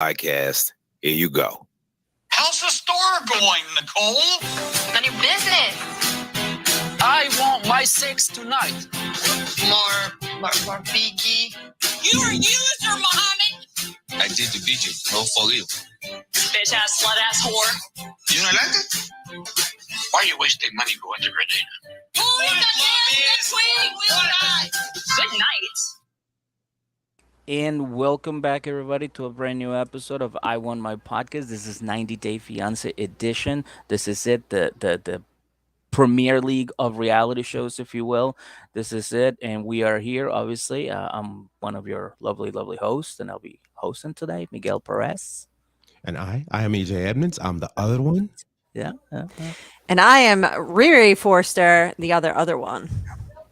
podcast. Here you go. How's the store going, Nicole? None your business. I want my sex tonight. More Fiji. You are user, Mohammed. I did the Fiji. No, for you. Bitch ass, slut ass whore. You don't like it? Why are you wasting money going to Grenada? Who is the queen? Good night. And welcome back, everybody, to a brand new episode of I Want My Podcast. This is 90 Day Fiance edition. This is it, the Premier League of reality shows, if you will. This is it, and we are here. Obviously, I'm one of your lovely, lovely hosts, and I'll be hosting today, Miguel Perez. And I am EJ Edmonds. I'm the other one. Yeah. And I am Riri Forster, the other one.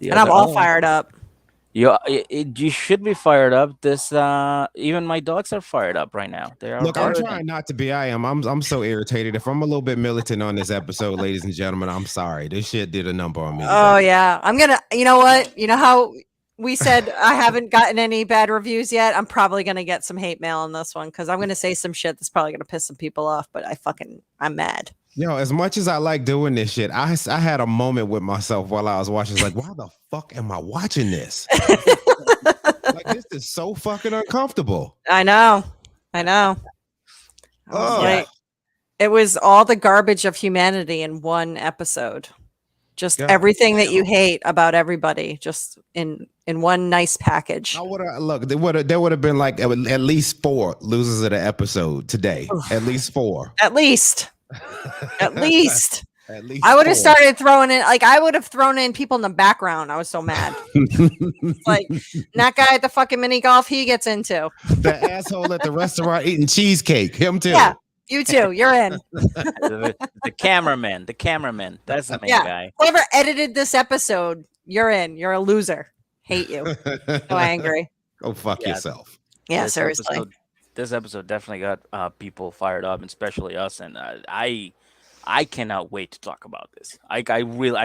And I'm all fired up. You should be fired up. This even my dogs are fired up right now. They are. Look, I'm trying not to be. I'm so irritated. If I'm a little bit militant on this episode, ladies and gentlemen, I'm sorry. This shit did a number on me. Oh yeah, I'm gonna. You know what? You know how we said I haven't gotten any bad reviews yet. I'm probably gonna get some hate mail on this one because I'm gonna say some shit that's probably gonna piss some people off. But I'm mad. As much as I like doing this shit, I had a moment with myself while I was watching. It's like, why the fuck am I watching this? Like, this is so fucking uncomfortable. I know. It was all the garbage of humanity in one episode. Just everything that you hate about everybody, just in one nice package. There would have been like at least 4 losers of the episode today. At least 4. At least. I would have started throwing in, I would have thrown in people in the background. I was so mad. Like that guy at the fucking mini golf, he gets into the asshole at the restaurant eating cheesecake. Him too. Yeah, you too. You're in. the cameraman. That's the main guy. Whoever edited this episode, you're in. You're a loser. Hate you. So angry. Go fuck yourself. Yeah, seriously. This episode definitely got people fired up, and especially us. And I cannot wait to talk about this. I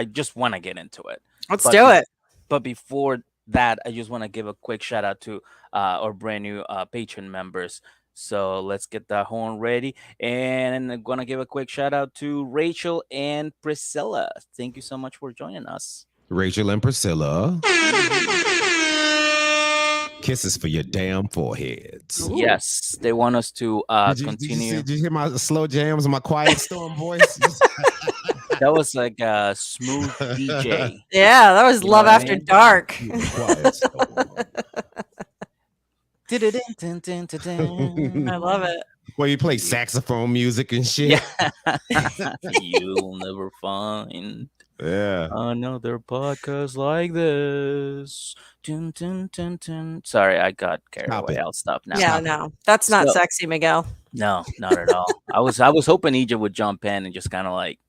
just want to get into it. Let's do it. But before that, I just want to give a quick shout out to our brand new patron members. So let's get that horn ready. And I'm going to give a quick shout out to Rachel and Priscilla. Thank you so much for joining us. Rachel and Priscilla. Kisses for your damn foreheads. Ooh. Yes, they want us to continue. Did you hear my slow jams and my quiet storm voice? That was like a smooth DJ. Yeah, that was Love After Dark. Quiet storm. I love it. Well, you play saxophone music and shit. Yeah. You'll never find another podcast like this. Dun, dun, dun, dun. Sorry, I got carried away. I'll stop now. Yeah, no, that's not sexy, Miguel. No, not at all. I was hoping EJ would jump in and just kind of like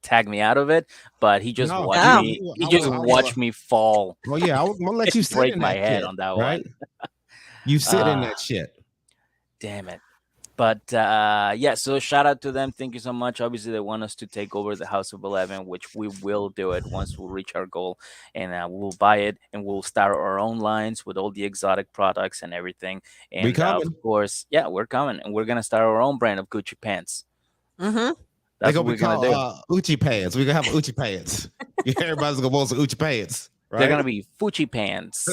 tag me out of it, but he just watched me. He just watched me fall. Well, yeah, I'm gonna let you sit break in my that head shit, on that right? one. You sit in that shit. Damn it. But so shout out to them. Thank you so much. Obviously, they want us to take over the House of 11, which we will do it once we reach our goal. And we'll buy it and we'll start our own lines with all the exotic products and everything. And of course, we're coming. And we're going to start our own brand of Gucci pants. Mm-hmm. That's what we're going to do. Uchi pants. We're going to have Uchi pants. Everybody's going to want some Uchi pants. Right? They're going to be Fuchi pants.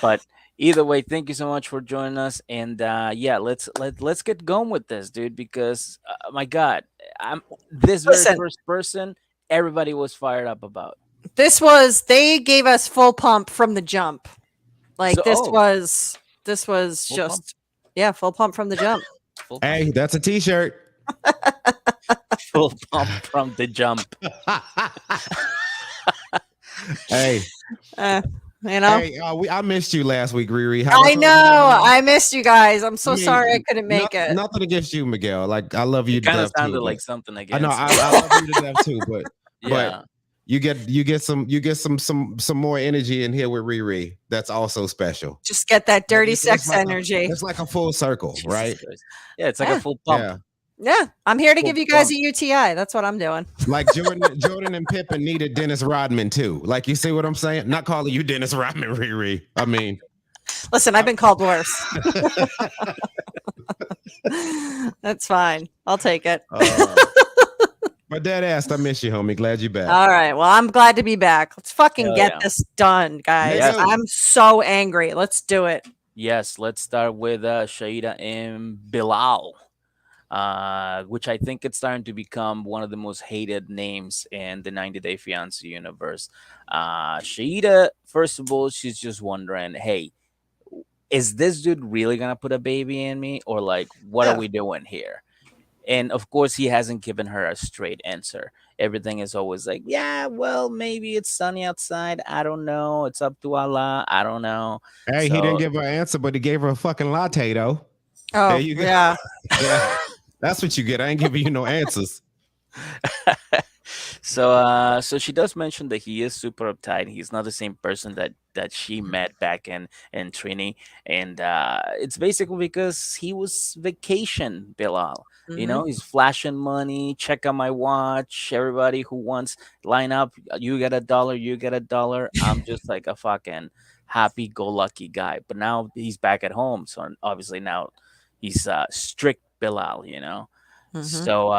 But either way, thank you so much for joining us, and let's get going with this, dude. Because my God, this very first person everybody was fired up about. They gave us full pump from the jump. Like this was full just pump. Full pump from the jump. Hey, that's a T-shirt. Full pump from the jump. Hey. You know, hey, I missed you last week, Riri. I know. I missed you guys. I'm so sorry I couldn't make it. Nothing against you, Miguel. Like, I love you. Kind of sounded like something against. I know. I love you to death too, but you get some more energy in here with Riri. That's also special. Just get that dirty sex energy. It's like a full circle, right? Yeah, it's like a full pump. Yeah, I'm here to give you guys a UTI. That's what I'm doing. Like Jordan and Pippen needed Dennis Rodman too. Like, you see what I'm saying? Not calling you Dennis Rodman, Riri. I mean, Listen, I've been called worse. That's fine. I'll take it. My dad asked, I miss you, homie. Glad you back. All right. Well, I'm glad to be back. Let's fucking Hell get yeah. this done, guys. Yes. I'm so angry. Let's do it. Yes, let's start with Shaida and Bilal, which I think it's starting to become one of the most hated names in the 90 Day Fiancé universe. Shaida, first of all, she's just wondering, hey, is this dude really gonna put a baby in me, or like, what are we doing here? And of course, he hasn't given her a straight answer. Everything is always like, yeah, well, maybe it's sunny outside. I don't know. It's up to Allah. I don't know. Hey, he didn't give her an answer, but he gave her a fucking latte, though. Oh, There you go. yeah. Yeah. That's what you get. I ain't giving you no answers. So she does mention that he is super uptight. He's not the same person that she met back in Trini, and it's basically because he was vacation Bilal. You know, he's flashing money. Check out my watch. Everybody who wants line up. You get $1. You get $1. I'm just like a fucking happy-go-lucky guy. But now he's back at home, so obviously now he's strict Bilal. You know. So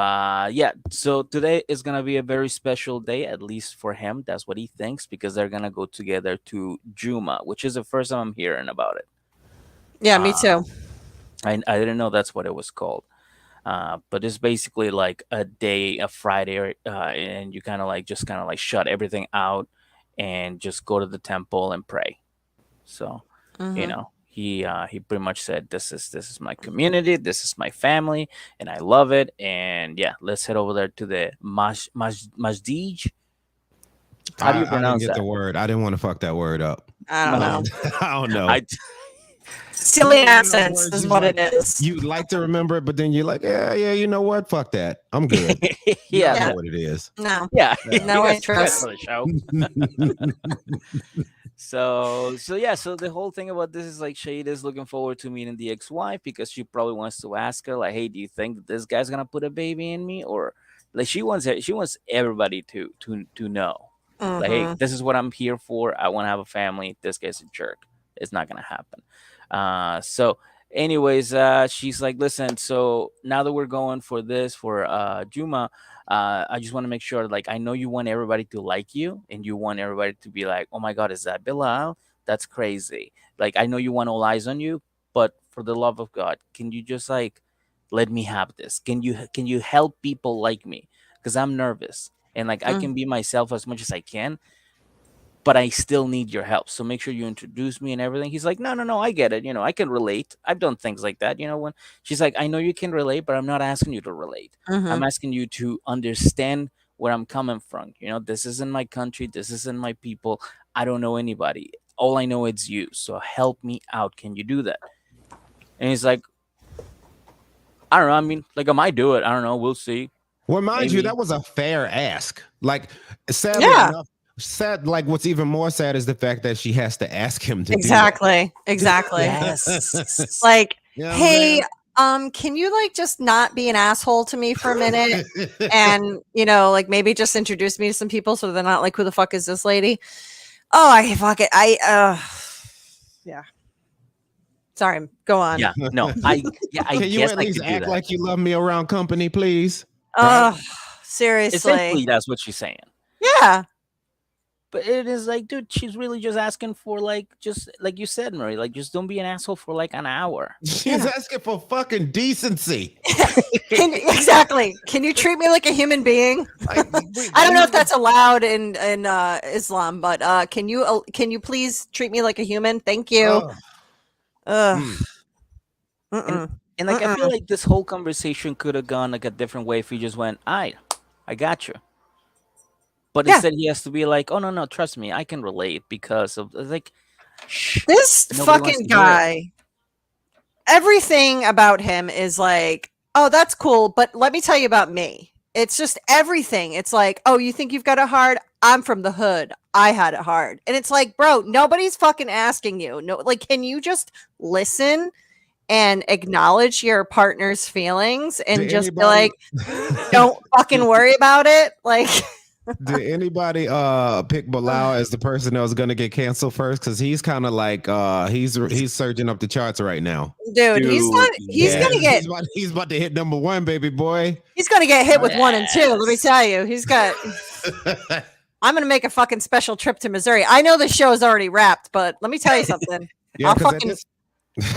yeah, so today is gonna be a very special day, at least for him. That's what he thinks, because they're gonna go together to Juma, which is the first time I'm hearing about it. Yeah, me too. I didn't know that's what it was called. But it's basically like a day, a Friday, and you kind of like just kind of like shut everything out and just go to the temple and pray. So you know, he pretty much said, this is my community, this is my family, and I love it. And yeah, let's head over there to the Masjid. How do you I didn't pronounce get that? the word. I didn't want to fuck that word up. I don't know. I don't know. Silly You know, accents words is you what like- it is. You like to remember it, but then you're like, yeah, you know what? Fuck that. I'm good. Yeah, I know what it is. No. yeah. No You guys interest. for the show. So yeah, so the whole thing about this is like Shade is looking forward to meeting the ex-wife, because she probably wants to ask her like, hey, do you think that this guy's gonna put a baby in me? Or like she wants everybody to know, like, hey, this is what I'm here for. I want to have a family. This guy's a jerk. It's not gonna happen. So anyways, she's like, listen, so now that we're going for this for Juma, I just want to make sure, like, I know you want everybody to like you, and you want everybody to be like, oh my god, is that Bilal? That's crazy. Like, I know you want all eyes on you, but for the love of God, can you just like let me have this? Can you help people like me? Because I'm nervous, and like I can be myself as much as I can, but I still need your help. So make sure you introduce me and everything. He's like, no, I get it. You know, I can relate. I've done things like that. You know, when she's like, I know you can relate, but I'm not asking you to relate. I'm asking you to understand where I'm coming from. You know, this isn't my country. This isn't my people. I don't know anybody. All I know is you. So help me out. Can you do that? And he's like, I don't know. I mean, like, I might do it. I don't know. We'll see. Well, mind you, Maybe. that was a fair ask. Like, sadly Yeah. enough, like what's even more sad is the fact that she has to ask him to Exactly. Yes. Like, do that. You know what I'm hey, saying? can you like just not be an asshole to me for a minute? And you know, like maybe just introduce me to some people so they're not like, who the fuck is this lady? Oh, I fuck it. Yeah. Sorry, go on. Yeah. No. I Can you guess at I least could do act that. like you love me around company, please? Oh, seriously. Essentially, that's what she's saying. Yeah. But it is like, dude, she's really just asking for like, just like you said, Murray, like, just don't be an asshole for like an hour. She's asking for fucking decency. Exactly. Can you treat me like a human being? I don't know if that's allowed in Islam, but can you please treat me like a human? Thank you. Ugh. And like, I feel like this whole conversation could have gone like a different way if he just went, I got you. But instead, he has to be like, oh, no, trust me, I can relate, because of like, This nobody wants fucking to hear it. guy, everything about him is like, oh, that's cool, but let me tell you about me. It's just everything. It's like, oh, you think you've got it hard? I'm from the hood. I had it hard. And it's like, bro, nobody's fucking asking you. No, like, can you just listen and acknowledge your partner's feelings and Did just be anybody- like, don't fucking worry about it? Like, Did anybody pick Bilal as the person that was gonna get canceled first? Because he's kind of like he's surging up the charts right now. Dude, he's not. He's Yeah, gonna get. he's about to hit number one, baby boy. He's gonna get hit with 1 and 2. Let me Yes. tell you, he's got. I'm gonna make a fucking special trip to Missouri. I know the show is already wrapped, but let me tell you something. Yeah, I'll 'cause at fucking. this-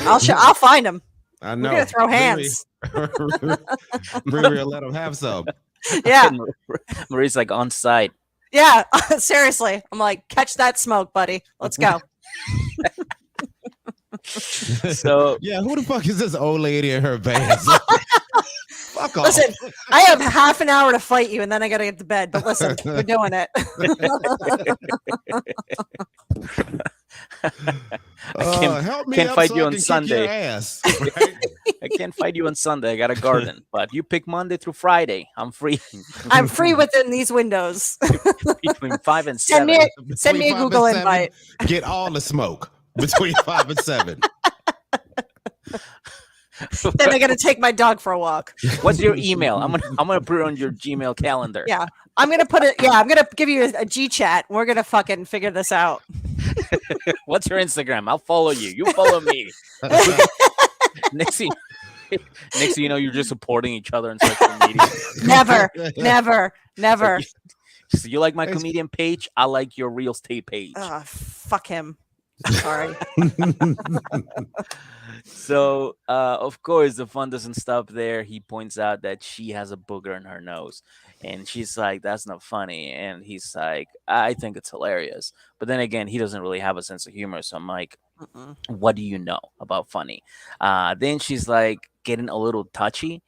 I'll find him. I We're know. gonna throw hands. Riri will let him have some. Yeah, Marie's like on site. yeah. Seriously, I'm like, catch that smoke, buddy. Let's go. So Yeah, who the fuck is this old lady in her vans? Fuck off. Listen, I have half an hour to fight you, and then I gotta get to bed. But listen, we're doing it. Help me can't up fight so you I on can kick Sunday. your ass. Right? I can't fight you on Sunday. I got a garden, but you pick Monday through Friday. I'm free I'm free within these windows. between 5 and Send 7. me a Between 5 and Google 7, invite. Get all the smoke between 5 and 7. Then I gotta take my dog for a walk. What's your email? I'm gonna put it on your Gmail calendar. Yeah, I'm gonna put it. Yeah, I'm gonna give you a G chat. We're gonna fucking figure this out. What's your Instagram? I'll follow you. You follow me. next thing you know, you're just supporting each other on social media. Never, never, never. So you like my comedian page? I like your real estate page. Fuck him. Sorry. So, of course, the fun doesn't stop there. He points out that she has a booger in her nose. And she's like, that's not funny. And he's like, I think it's hilarious. But then again, he doesn't really have a sense of humor. So I'm like, what do you know about funny? Then she's like getting a little touchy.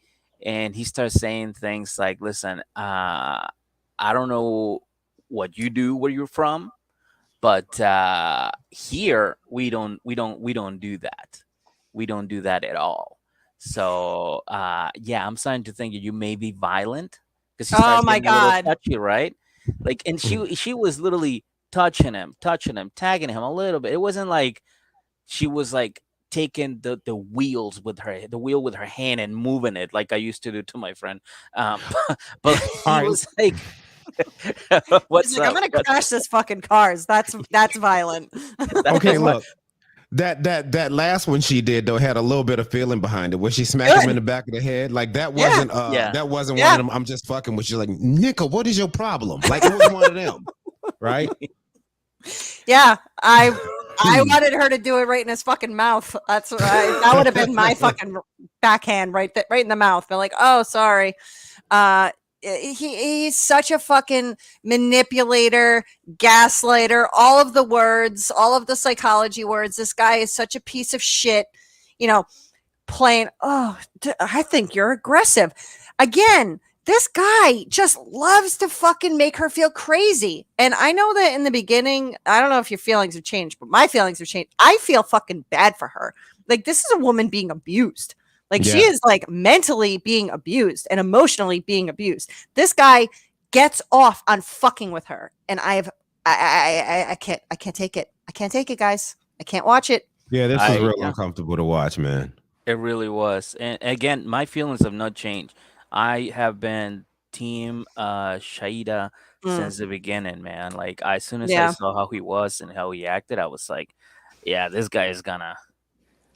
And he starts saying things like, listen, I don't know what you do where you're from, but here we don't do that. We don't do that at all. So yeah, I'm starting to think that you may be violent because Oh my God. touchy, right? Like, and she was literally touching him, tagging him a little bit. It wasn't like she was like taking the wheel with her hand and moving it like I used to do to my friend. But he was like, what's He's like, I'm up? gonna crash this fucking cars. That's violent. Okay, look. That last one she did though had a little bit of feeling behind it. Where she smacked him in the back of the head, like that wasn't that wasn't one of them. I'm just fucking with you, like Nika. What is your problem? Like it was one of them, right? Yeah, I wanted her to do it right in his fucking mouth. That's right. That would have been my fucking backhand right in the mouth. But like, oh, sorry. He's such a fucking manipulator, gaslighter, all of the words, all of the psychology words. This guy is such a piece of shit, playing, I think you're aggressive. Again, this guy just loves to fucking make her feel crazy. And I know that in the beginning, I don't know if your feelings have changed, but my feelings have changed. I feel fucking bad for her. Like, this is a woman being abused. Like, she is like mentally being abused and emotionally being abused. This guy gets off on fucking with her. And I can't take it. I can't take it, guys. I can't watch it. Yeah, this is real uncomfortable to watch, man. It really was. And again, my feelings have not changed. I have been team Shaida since the beginning, man. Like, as soon as I saw how he was and how he acted, I was like, yeah, this guy is gonna,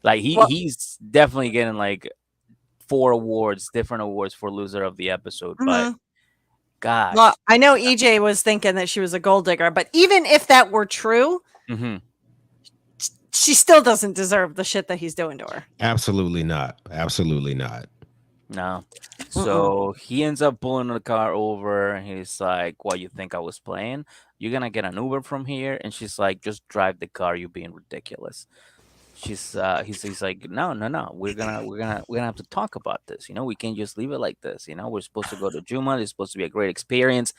like, he's definitely getting like 4 different awards for loser of the episode. But gosh. Well, I know EJ was thinking that she was a gold digger, but even if that were true, she still doesn't deserve the shit that he's doing to her. Absolutely not. Absolutely not. No. So he ends up pulling the car over and he's like, what, you think I was playing? You're gonna get an Uber from here? And she's like, just drive the car, you're being ridiculous. He's like, no, we're gonna have to talk about this. We can't just leave it like this. We're supposed to go to Juma. It's supposed to be a great experience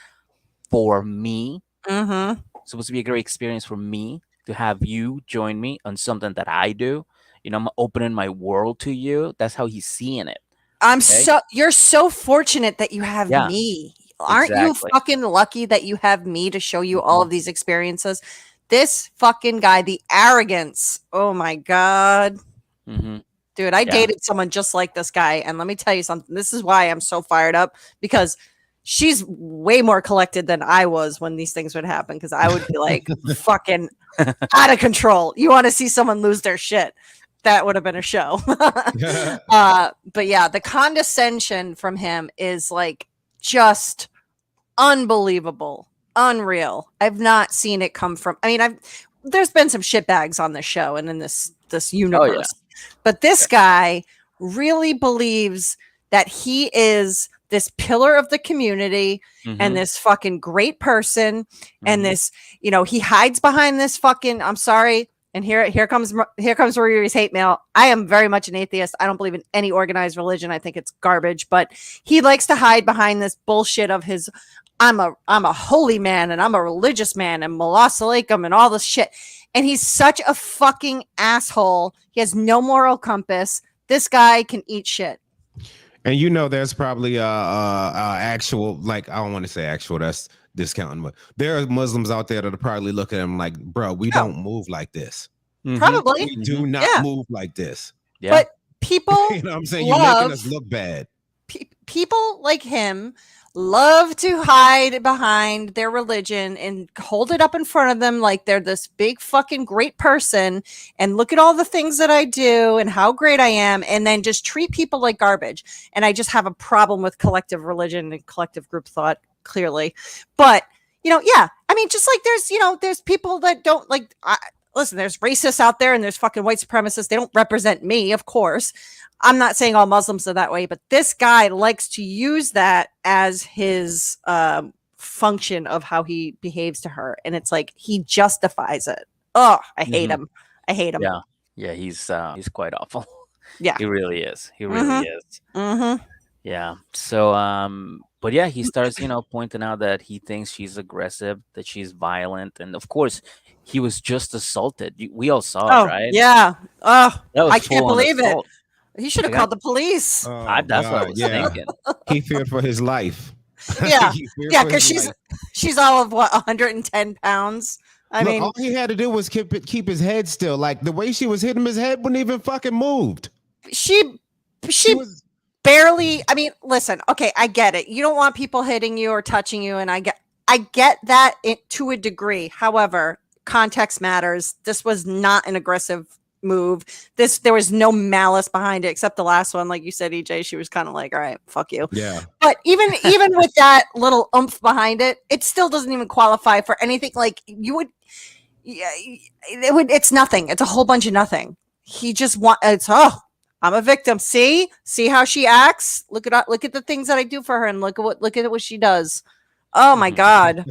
for me. It's supposed to be a great experience for me to have you join me on something that I do. I'm opening my world to you. That's how he's seeing it. You're so fortunate that you have me. Aren't you fucking lucky that you have me to show you all of these experiences? This fucking guy, the arrogance. Oh my God. Dude, I dated someone just like this guy. And let me tell you something. This is why I'm so fired up, because she's way more collected than I was when these things would happen, because I would be like fucking out of control. You want to see someone lose their shit? That would have been a show. But yeah, the condescension from him is like just unbelievable, unreal. I've not seen it come from. I mean, there's been some shitbags on the show and in this universe, but this guy really believes that he is this pillar of the community and this fucking great person and this, you know, he hides behind this fucking, I'm sorry, and here comes Riri's hate mail. I am very much an atheist. I don't believe in any organized religion. I think it's garbage, but he likes to hide behind this bullshit of his I'm a holy man and I'm a religious man and Malas Alaikum and all this shit. And he's such a fucking asshole. He has no moral compass. This guy can eat shit. And you know, there's probably actual, like, I don't want to say actual, that's discounting, but there are Muslims out there that are probably looking at him like, bro, we don't move like this. Probably. We do not move like this. Yeah. But people, you know what I'm saying? You're making us look bad. People like him love to hide behind their religion and hold it up in front of them like they're this big fucking great person and look at all the things that I do and how great I am, and then just treat people like garbage. And I just have a problem with collective religion and collective group thought, clearly. But, you know, yeah, I mean, just like there's, you know, there's people that don't like, listen, there's racists out there and there's fucking white supremacists. They don't represent me, of course. I'm not saying all Muslims are that way, but this guy likes to use that as his function of how he behaves to her. And it's like, he justifies it. Oh, I hate him. I hate him. Yeah. Yeah. He's quite awful. Yeah. He really is. He really is. Yeah. So, but yeah, he starts, you know, pointing out that he thinks she's aggressive, that she's violent. And of course, he was just assaulted. We all saw it, right? Yeah. Oh, I can't full-on believe assault. it. He should have called the police. That's what I was thinking. He feared for his life. Yeah. Yeah, because she's all of what, 110 pounds? I mean, all he had to do was keep his head still. Like the way she was hitting him, his head wouldn't even fucking moved. She was barely. I mean, listen, okay, I get it. You don't want people hitting you or touching you, and I get that to a degree. However, context matters. This was not an aggressive move. There was no malice behind it, except the last one, like you said, EJ. She was kind of like, all right, fuck you. Yeah. But even with that little oomph behind it, it still doesn't even qualify for anything. Like you would, it's nothing. It's a whole bunch of nothing. He just I'm a victim. See how she acts. Look at the things that I do for her, and look at what she does. Oh my god,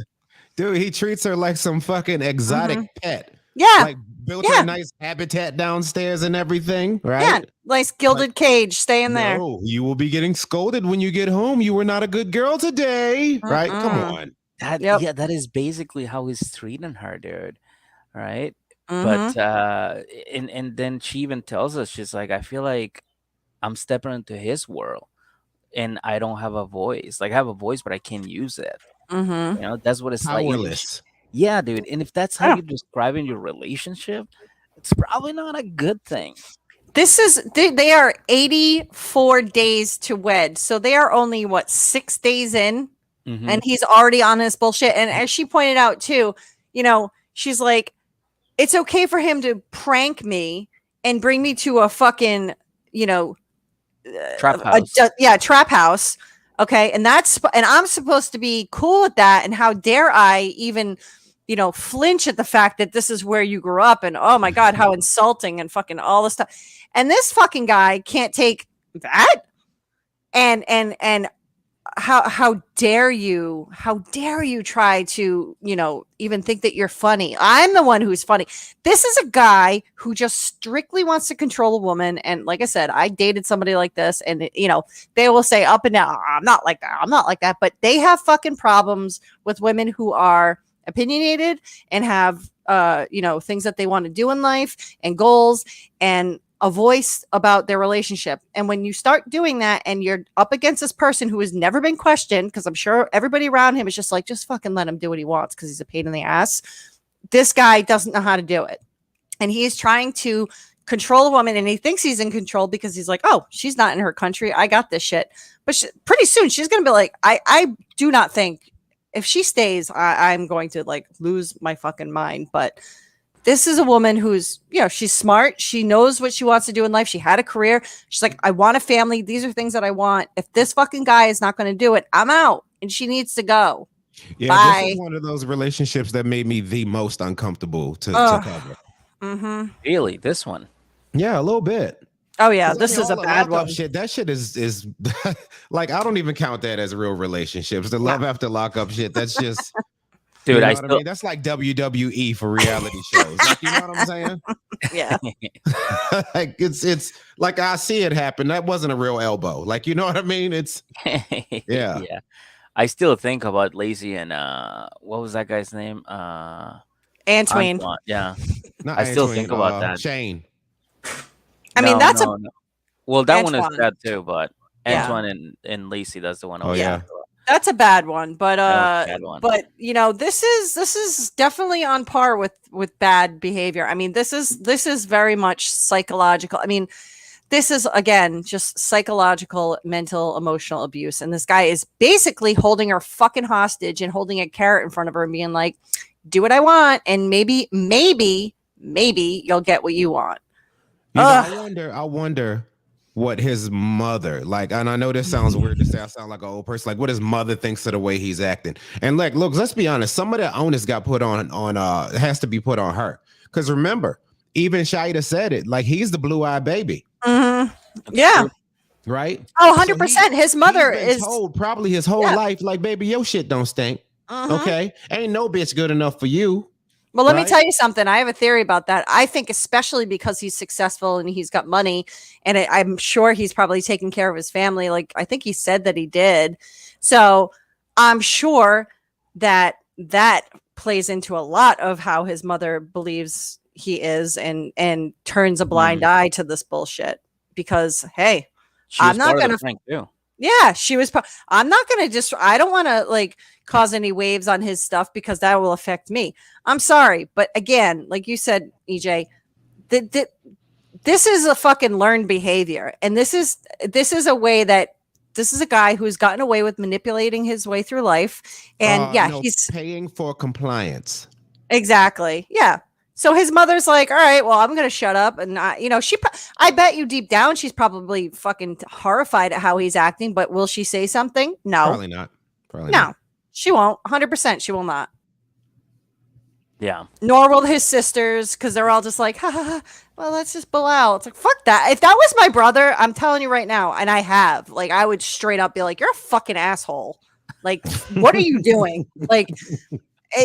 dude, he treats her like some fucking exotic pet. Yeah. Like built her a nice habitat downstairs and everything, right? Yeah, nice gilded cage. Stay in there. No, you will be getting scolded when you get home. You were not a good girl today, right? Come on. Yeah, that is basically how he's treating her, dude. Right? But and then she even tells us, she's like, I feel like I'm stepping into his world and I don't have a voice. Like I have a voice, but I can't use it. You know, that's what it's Powerless. like. Yeah, dude. And if that's how you're describing your relationship, it's probably not a good thing. They are 84 days to wed. So they are only 6 days in, and he's already on this bullshit. And as she pointed out too, you know, she's like, it's okay for him to prank me and bring me to a fucking, you know, trap house. Trap house. Okay. And I'm supposed to be cool with that. And how dare I even, you know, flinch at the fact that this is where you grew up, and oh my God, how insulting and fucking all this stuff. And this fucking guy can't take that. And how dare you try to, you know, even think that you're funny. I'm the one who's funny. This is a guy who just strictly wants to control a woman. And like I said, I dated somebody like this, and you know, they will say up and down, I'm not like that. But they have fucking problems with women who are opinionated and have you know, things that they want to do in life and goals and a voice about their relationship. And when you start doing that and you're up against this person who has never been questioned, because I'm sure everybody around him is just like, just fucking let him do what he wants because he's a pain in the ass. This guy doesn't know how to do it. And he is trying to control a woman, and he thinks he's in control because he's like, oh, she's not in her country, I got this shit. But pretty soon she's gonna be like, I do not think if she stays, I'm going to like lose my fucking mind. But this is a woman who's, she's smart. She knows what she wants to do in life. She had a career. She's like, I want a family. These are things that I want. If this fucking guy is not going to do it, I'm out. And she needs to go. Yeah, Bye. This is one of those relationships that made me the most uncomfortable to cover. Mm-hmm. Really? This one? Yeah, a little bit. Oh yeah, this is a bad one. Shit, that shit is like, I don't even count that as real relationships. The love after lockup shit, that's just dude. I mean, that's like WWE for reality shows. Like, you know what I'm saying? Yeah. Like it's like I see it happen. That wasn't a real elbow. Like, you know what I mean? It's yeah. I still think about Lacey and what was that guy's name? Antoine. Yeah. Not I still Antoine, think about that. Shane. I mean, that's well, that Antoine. one is bad too, but Antoine and Lacey, that's the one. Oh yeah. That's a bad one, but bad one. But this is definitely on par with bad behavior. I mean, this is very much psychological. I mean, this is again just psychological, mental, emotional abuse, and this guy is basically holding her fucking hostage and holding a carrot in front of her and being like, "Do what I want, and maybe you'll get what you want." I wonder what his mother like, and I know this sounds weird to say. I sound like an old person. Like, what his mother thinks of the way he's acting. And like, look, let's be honest. Some of the onus got put on has to be put on her. Because remember, even Shaida said it. Like, he's the blue-eyed baby. Mm-hmm. Yeah. Right. Oh, 100%. His mother is told probably his whole life, like, baby, your shit don't stink. Okay, ain't no bitch good enough for you. Well, let me tell you something. I have a theory about that. I think especially because he's successful and he's got money, and I'm sure he's probably taking care of his family. Like, I think he said that he did. So I'm sure that plays into a lot of how his mother believes he is and turns a blind eye to this bullshit. Because, hey, I'm not going to. Yeah, she was. I'm not going to I don't want to like cause any waves on his stuff because that will affect me. I'm sorry. But again, like you said, EJ, this is a fucking learned behavior. And this is a way that this is a guy who's gotten away with manipulating his way through life. And he's paying for compliance. Exactly. Yeah. So his mother's like, all right, well, I'm going to shut up. And, I bet you deep down, she's probably fucking horrified at how he's acting. But will she say something? No. Probably not. No, she won't. 100% she will not. Yeah. Nor will his sisters, because they're all just like, well, let's just pull out. It's like, fuck that. If that was my brother, I'm telling you right now, and I would straight up be like, you're a fucking asshole. Like, what are you doing? Like,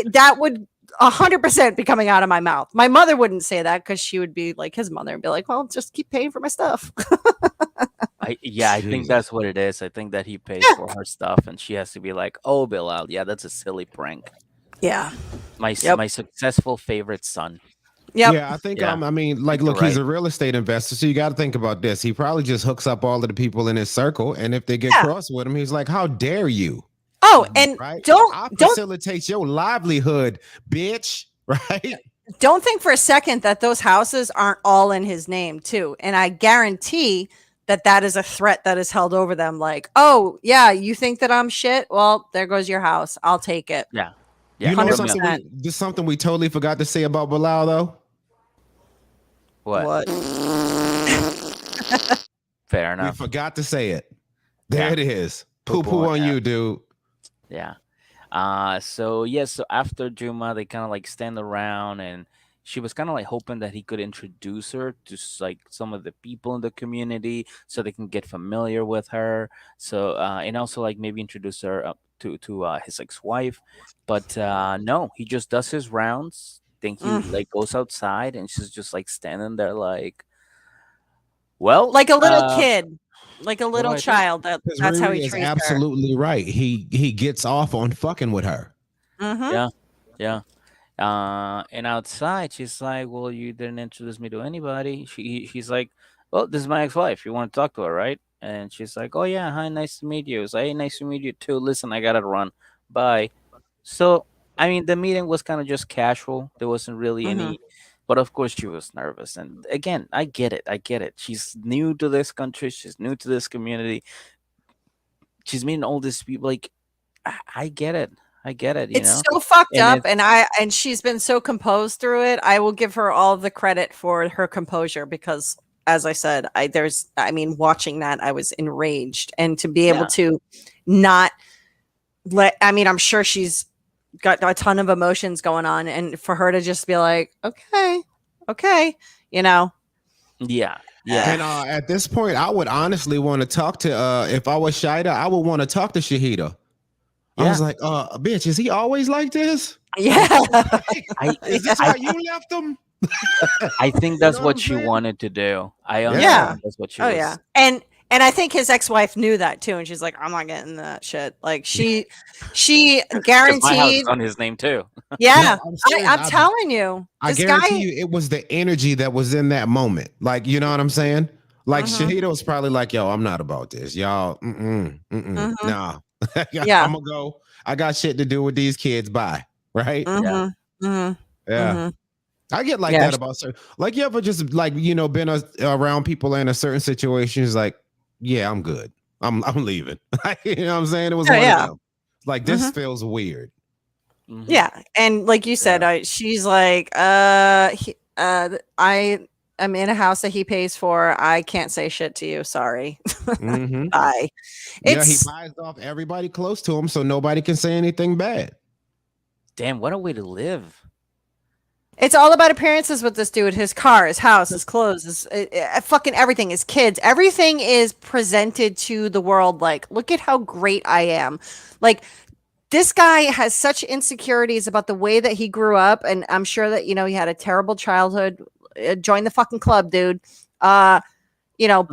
that would 100% be coming out of my mouth. My mother wouldn't say that because she would be like his mother and be like, well, just keep paying for my stuff. I think that's what it is. I think that he pays for her stuff and she has to be like, oh, Bilal, yeah, that's a silly prank. Yeah. My successful favorite son. Yep. Yeah, I think I mean, like, look, he's a real estate investor, so you got to think about this. He probably just hooks up all of the people in his circle, and if they get cross with him, he's like, how dare you? Oh, and don't facilitate your livelihood, bitch. Right? Don't think for a second that those houses aren't all in his name too. And I guarantee that is a threat that is held over them. Like, oh yeah, you think that I'm shit? Well, there goes your house. I'll take it. Yeah. You know something we totally forgot to say about Bilal though. What? Fair enough. We forgot to say it. There it is. Poo on you, dude. Yeah. So after Juma, they kind of like stand around, and she was kind of like hoping that he could introduce her to like some of the people in the community so they can get familiar with her. So and also like maybe introduce her up to his ex-wife. But no, he just does his rounds. Then he like goes outside, and she's just like standing there like, well, like a little kid. Like a little child. That's how he treats her. Absolutely right. He gets off on fucking with her. Mm-hmm. Yeah. And outside, she's like, "Well, you didn't introduce me to anybody." She's like, "Well, this is my ex-wife. You want to talk to her, right?" And she's like, "Oh yeah, hi, nice to meet you." It's like, "Hey, nice to meet you too. Listen, I gotta run. Bye." So, I mean, the meeting was kind of just casual. There wasn't really any. But of course, she was nervous. And again, I get it. I get it. She's new to this country. She's new to this community. She's meeting all these people. Like, I get it. I get it. It's so fucked And up, and she's been so composed through it. I will give her all the credit for her composure because, as I said, watching that, I was enraged, and to be able to not let. I mean, I'm sure she's got a ton of emotions going on, and for her to just be like, okay, Yeah. And at this point, I would honestly want to talk to. If I was Shida, I would want to talk to Shahida. I was like, bitch, is he always like this? Yeah. Is this how you left him? I think that's what she wanted to do. I understand. Yeah. That's what she was. Yeah. And I think his ex-wife knew that too, and she's like, I'm not getting that shit. Like she guaranteed my house is on his name too. Yeah. No, I'm telling you. I guarantee you it was the energy that was in that moment. Like, you know what I'm saying? Like Shahida was probably like, yo, I'm not about this. Y'all, nah. Yeah. I'm gonna go. I got shit to do with these kids. Bye. Right? Yeah. I get like that about certain. Like, you ever just like, been around people in a certain situation is like, yeah, I'm good. I'm leaving. You know what I'm saying? It was one of them. Like, this feels weird. Yeah. And like you said, she's like, I am in a house that he pays for. I can't say shit to you. Sorry. Bye. He buys off everybody close to him so nobody can say anything bad. Damn, what a way to live. It's all about appearances with this dude. His car, his house, his clothes, his fucking everything, his kids. Everything is presented to the world like, look at how great I am. Like, this guy has such insecurities about the way that he grew up. And I'm sure that, he had a terrible childhood. Join the fucking club, dude. But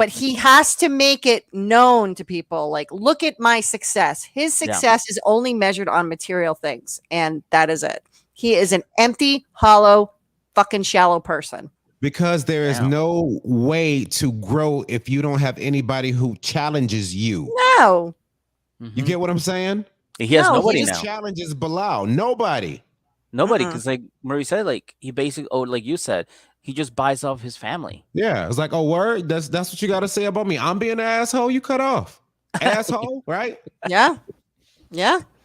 he has to make it known to people. Like, look at my success. His success is only measured on material things. And that is it. He is an empty, hollow, fucking shallow person. Because there is no way to grow if you don't have anybody who challenges you. No. You get what I'm saying? He has nobody now. Challenges Bilal. Nobody, because like Murray said, like he basically, like you said, he just buys off his family. Yeah, it's like, oh, word. That's what you got to say about me. I'm being an asshole. You cut off, asshole, right? Yeah.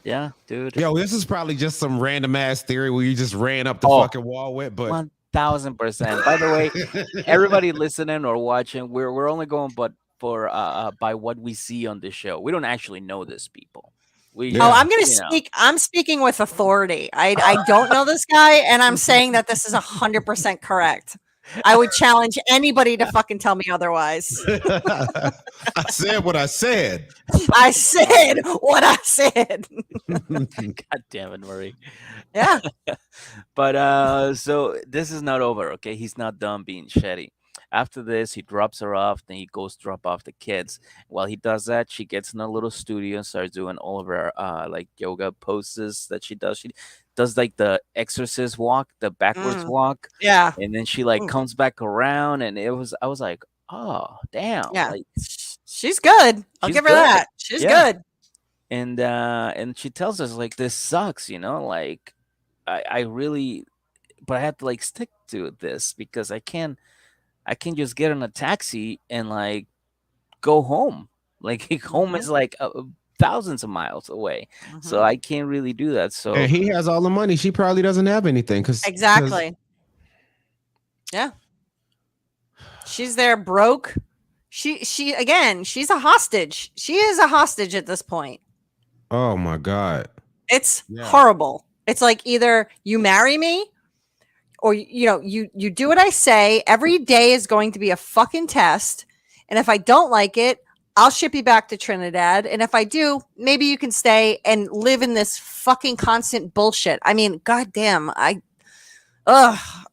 Yeah, dude. Yo, this is probably just some random ass theory where you just ran up the fucking wall with, but 1000%. By the way, everybody listening or watching, we're only going by what we see on the show. We don't actually know these people. I'm going to speak. I'm speaking with authority. I don't know this guy, and I'm saying that this is 100% correct. I would challenge anybody to fucking tell me otherwise. I said what I said. I said what I said. God damn it, Murray. Yeah. But so this is not over, okay? He's not done being shitty. After this, he drops her off, then he goes drop off the kids. While he does that, she gets in a little studio and starts doing all of her like yoga poses that she does. She does like the exorcist walk, the backwards walk. Yeah. And then she like comes back around, and I was like, oh damn. Yeah. Like, she's good. I'll give her that. She's good. And she tells us like, this sucks, like I really, but I have to like stick to this because I can't just get in a taxi and like go home. Like home is like thousands of miles away, so I can't really do that. So and he has all the money. She probably doesn't have anything. Exactly. Yeah. She's there broke. She again. She's a hostage. She is a hostage at this point. Oh my God. It's horrible. It's like either you marry me, or you do what I say. Every day is going to be a fucking test, and if I don't like it, I'll ship you back to Trinidad. And if I do, maybe you can stay and live in this fucking constant bullshit. I mean, goddamn, I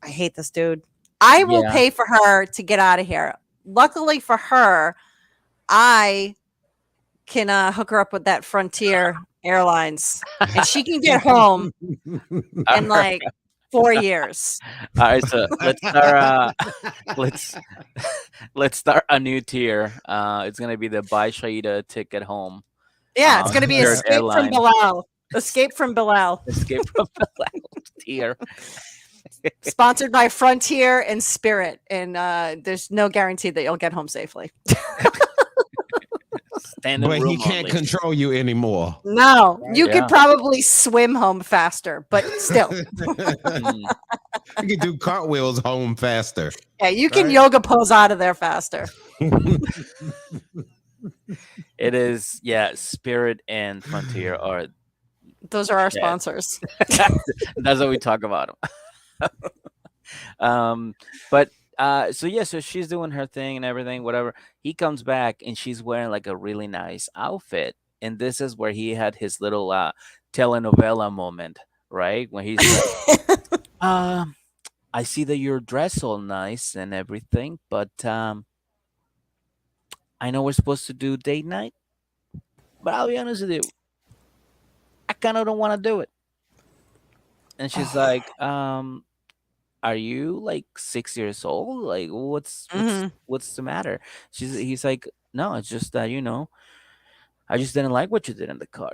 hate this dude. I will pay for her to get out of here. Luckily for her, I can hook her up with that Frontier Airlines, and she can get home in like 4 years. All right, so let's start a new tier. It's gonna be the buy Shaida ticket home. Yeah, it's gonna be Escape from Bilal. Escape from Bilal. Escape from Bilal tier. Sponsored by Frontier and Spirit, and there's no guarantee that you'll get home safely. But he can't control you anymore. No, you could probably swim home faster, but still. You can do cartwheels home faster. Yeah, you can yoga pose out of there faster. It is, Spirit and Frontier are. Those are our sponsors. That's what we talk about them. But so she's doing her thing and everything, whatever. He comes back and she's wearing like a really nice outfit, and this is where he had his little telenovela moment, right? When he's like, I see that you're dressed all nice and everything, but I know we're supposed to do date night, but I'll be honest with you, I kind of don't want to do it. And she's like, are you like 6 years old? Like, what's the matter? He's like, no, it's just that, I just didn't like what you did in the car.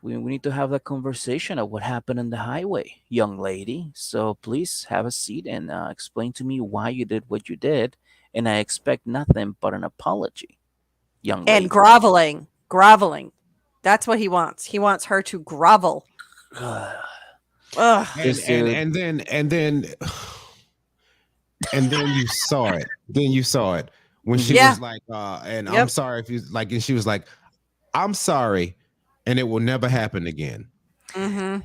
We need to have that conversation of what happened in the highway, young lady. So please have a seat and explain to me why you did what you did. And I expect nothing but an apology, young lady. And groveling. That's what he wants. He wants her to grovel. And then you saw it. Then you saw it when she was like, I'm sorry if you like, and she was like, I'm sorry, and it will never happen again. Mm-hmm.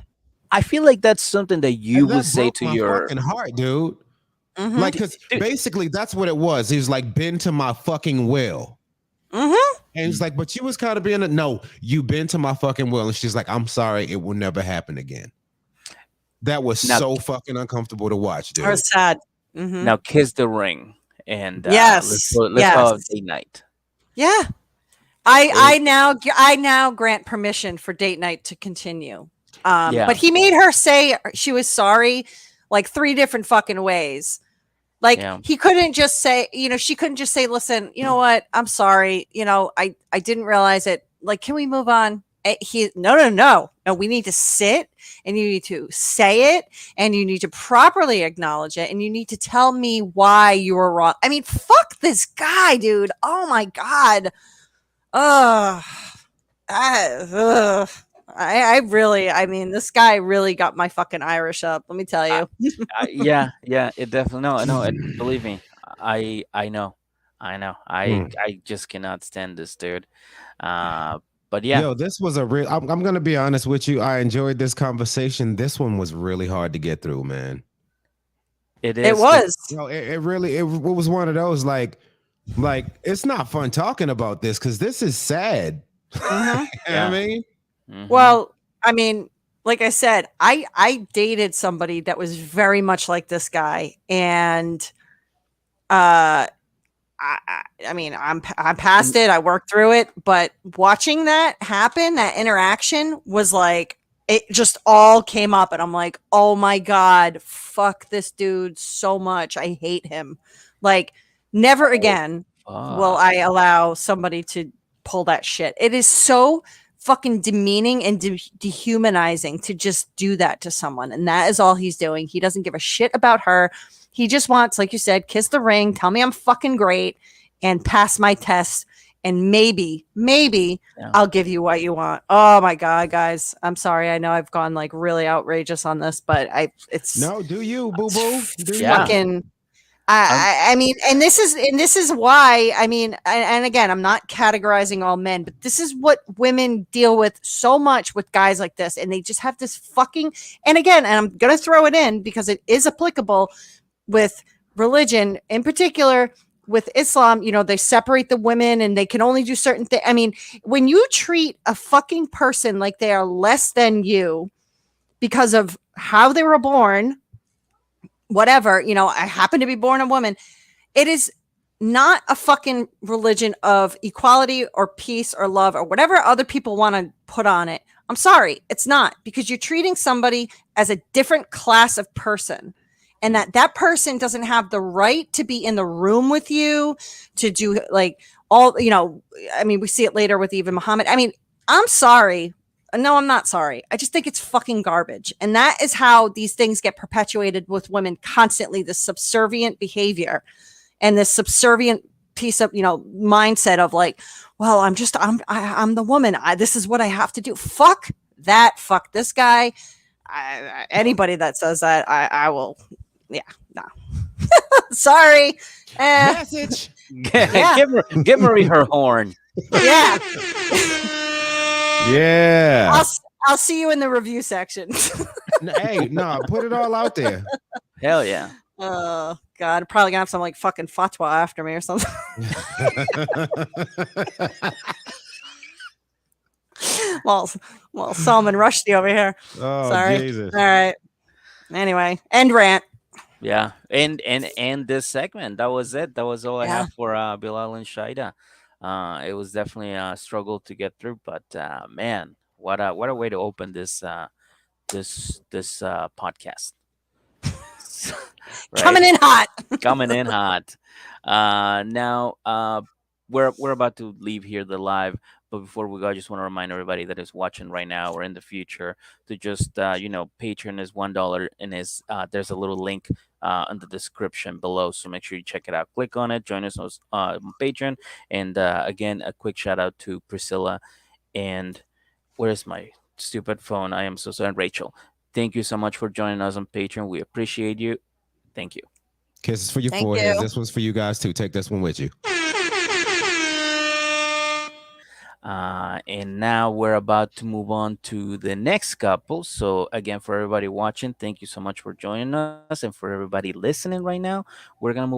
I feel like that's something that you would say to your fucking heart, dude. Mm-hmm. Like, because basically that's what it was. He was like, been to my fucking will. Mm-hmm. And he's like, but you was kind of being no, you been to my fucking will. And she's like, I'm sorry, it will never happen again. That was so fucking uncomfortable to watch, dude. Or sad. Mm-hmm. Now kiss the ring and let's go have date night. Yeah. I now grant permission for date night to continue. But he made her say she was sorry like 3 different fucking ways. Like he couldn't just say, she couldn't just say, listen, you know what? I'm sorry. I didn't realize it. Like, can we move on? No. We need to sit and you need to say it and you need to properly acknowledge it and you need to tell me why you were wrong. I mean, fuck this guy, dude. Oh my God. This guy really got my fucking Irish up. Let me tell you. It definitely, no, believe me. I know. I just cannot stand this dude. But yeah, yo, this was a real. I'm gonna be honest with you. I enjoyed this conversation. This one was really hard to get through, man. It is. It was. It really was one of those like it's not fun talking about this because this is sad. Mm-hmm. I mean, well, I mean, like I said, I dated somebody that was very much like this guy, and I mean, I'm past it. I worked through it, but watching that happen, that interaction was like, it just all came up and I'm like, oh my God, fuck this dude so much. I hate him. Like, never again will I allow somebody to pull that shit. It is so fucking demeaning and dehumanizing to just do that to someone. And that is all he's doing. He doesn't give a shit about her. He just wants, like you said, kiss the ring, tell me I'm fucking great, and pass my test. And maybe I'll give you what you want. Oh my God, guys. I'm sorry. I know I've gone like really outrageous on this, but do you, boo boo? Fucking I mean, and this is why, I mean, and again, I'm not categorizing all men, but this is what women deal with so much with guys like this. And they just have this fucking, and again, and I'm going to throw it in because it is applicable with religion, in particular with Islam. They separate the women and they can only do certain things. I mean, when you treat a fucking person like they are less than you because of how they were born, whatever, I happen to be born a woman. It is not a fucking religion of equality or peace or love or whatever other people want to put on it. I'm sorry. It's not, because you're treating somebody as a different class of person. And that person doesn't have the right to be in the room with you, to do like all, I mean, we see it later with even Muhammad. I mean, I'm sorry. No, I'm not sorry. I just think it's fucking garbage. And that is how these things get perpetuated with women constantly, this subservient behavior and this subservient piece of, mindset of like, well, I'm the woman. This is what I have to do. Fuck that. Fuck this guy. Anybody that says that, I will. Yeah, no. Sorry. Message. Yeah. Give Marie her horn. Yeah. Yeah. I'll see you in the review section. Hey, no, put it all out there. Hell yeah. Oh God, probably gonna have some like fucking fatwa after me or something. well, Salman Rushdie over here. Oh, sorry. Jesus. All right. Anyway, end rant. Yeah, and this segment, that was it. That was all I have for Bilal and Shaida. It was definitely a struggle to get through, but man, what a way to open this podcast. Right? Coming in hot. Coming in hot. Now we're about to leave here the live, but before we go, I just want to remind everybody that is watching right now or in the future to just Patreon is $1 and is there's a little link in the description below, so make sure you check it out. Click on it, join us on Patreon, and again, a quick shout out to Priscilla and where's my stupid phone? I am so sorry, Rachel. Thank you so much for joining us on Patreon. We appreciate you. Thank you. Kisses for your Thank foreheads. you. This one's for you guys too. Take this one with you. And now we're about to move on to the next couple. So again, for everybody watching, thank you so much for joining us, and for everybody listening right now, we're gonna move